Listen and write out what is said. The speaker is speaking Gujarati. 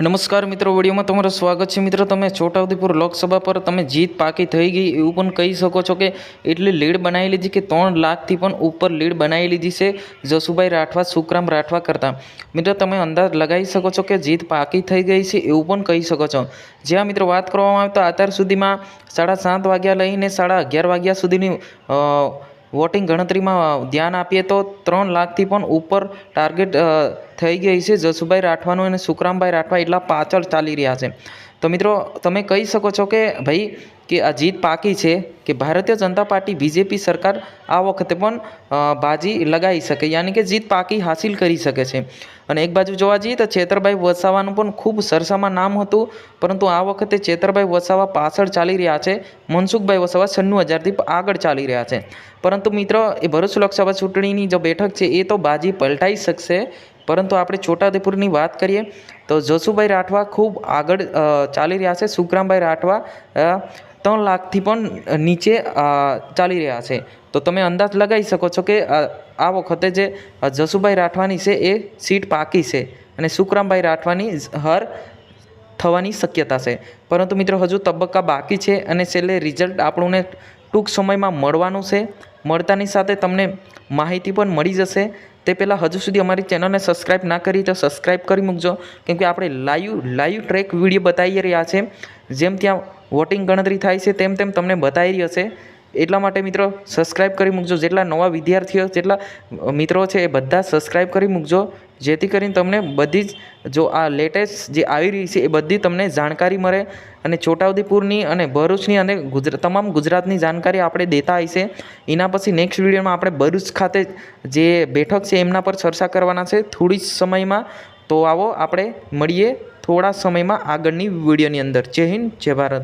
નમસ્કાર મિત્રો, વિડીયોમાં તમારું સ્વાગત છે। મિત્રો, તમે છોટાઉદેપુર લોકસભા પર તમે જીત પાકી થઈ ગઈ એવું પણ કહી શકો છો કે એટલી લીડ બનાવી લીધી કે 3 લાખથી પણ ઉપર લીડ બનાવી લીધી છે જસુભાઈ રાઠવા સુખરામ રાઠવા કરતાં। મિત્રો, તમે અંદાજ લગાવી શકો છો કે જીત પાકી થઈ ગઈ છે એવું પણ કહી શકો છો। જ્યાં મિત્રો વાત કરવામાં આવે તો અત્યાર સુધીમાં 7:30 વાગ્યા લઈને 11:30 વાગ્યા સુધીની વોટિંગ ગણતરીમાં ધ્યાન આપીએ તો 3 લાખથી પણ ઉપર ટાર્ગેટ થઈ ગઈ છે જસુભાઈ રાઠવાનું અને સુખરામભાઈ રાઠવા એટલા પાછળ ચાલી રહ્યા છે। તો મિત્રો, તમે કહી શકો છો કે ભાઈ કે આ જીત પાકી છે કે ભારતીય જનતા પાર્ટી બીજેપી સરકાર આ વખતે પણ બાજી લગાવી શકે, યાની કે જીત પાકી હાસિલ કરી શકે છે। અને એક બાજુ જોવા જઈએ તો ચેતરભાઈ વસાવાનું પણ ખૂબ સરસામાં નામ હતું, પરંતુ આ વખતે ચેતરભાઈ વસાવા પાછળ ચાલી રહ્યા છે, મનસુખભાઈ વસાવા 96,000થી આગળ ચાલી રહ્યા છે। પરંતુ મિત્રો, એ ભરૂચ લોકસભા ચૂંટણીની જો બેઠક છે એ તો બાજી પલટાઈ શકશે, પરંતુ આપણે છોટાઉદેપુરની વાત કરીએ તો જસુભાઈ રાઠવા ખૂબ આગળ ચાલી રહ્યા છે, સુખરામભાઈ રાઠવા 3 લાખથી પણ નીચે ચાલી રહ્યા છે। તો તમે અંદાજ લગાવી શકો છો કે આ વખતે જે જસુભાઈ રાઠવાની છે એ સીટ પાકી છે અને સુખરામભાઈ રાઠવાની હાર થવાની શક્યતા છે। પરંતુ મિત્રો, હજુ તબક્કા બાકી છે અને છેલ્લે રિઝલ્ટ આપણને ટૂંક સમયમાં મળવાનું છે। મળતાની સાથે તમને માહિતી પણ મળી જશે। તે પહેલાં હજુ સુધી અમારી ચેનલને સબસ્ક્રાઈબ ના કરી તો સબસ્ક્રાઈબ કરી મૂકજો, કેમ કે આપણે લાઈવ ટ્રેક વિડીયો બતાવી રહ્યા છે। જેમ ત્યાં વોટિંગ ગણતરી થાય છે તેમ તમને બતાવી રહ્યો છે, એટલા માટે મિત્રો સબસ્ક્રાઈબ કરી મૂકજો। જેટલા નવા વિદ્યાર્થીઓ જેટલા મિત્રો છે એ બધા સબસ્ક્રાઈબ કરી મૂકજો, જેથી કરીને તમને બધી જ જો આ લેટેસ્ટ જે આવી રહી છે એ બધી તમને જાણકારી મળે અને છોટાઉદેપુરની અને ભરૂચની અને તમામ ગુજરાતની જાણકારી આપણે દેતા આવીશે। એના પછી નેક્સ્ટ વિડીયોમાં આપણે ભરૂચ ખાતે જે બેઠક છે એમના પર ચર્ચા કરવાના છે થોડી જ સમયમાં। તો આવો આપણે મળીએ થોડા સમયમાં આગળની વિડીયોની અંદર। જય હિન્દ, જય ભારત।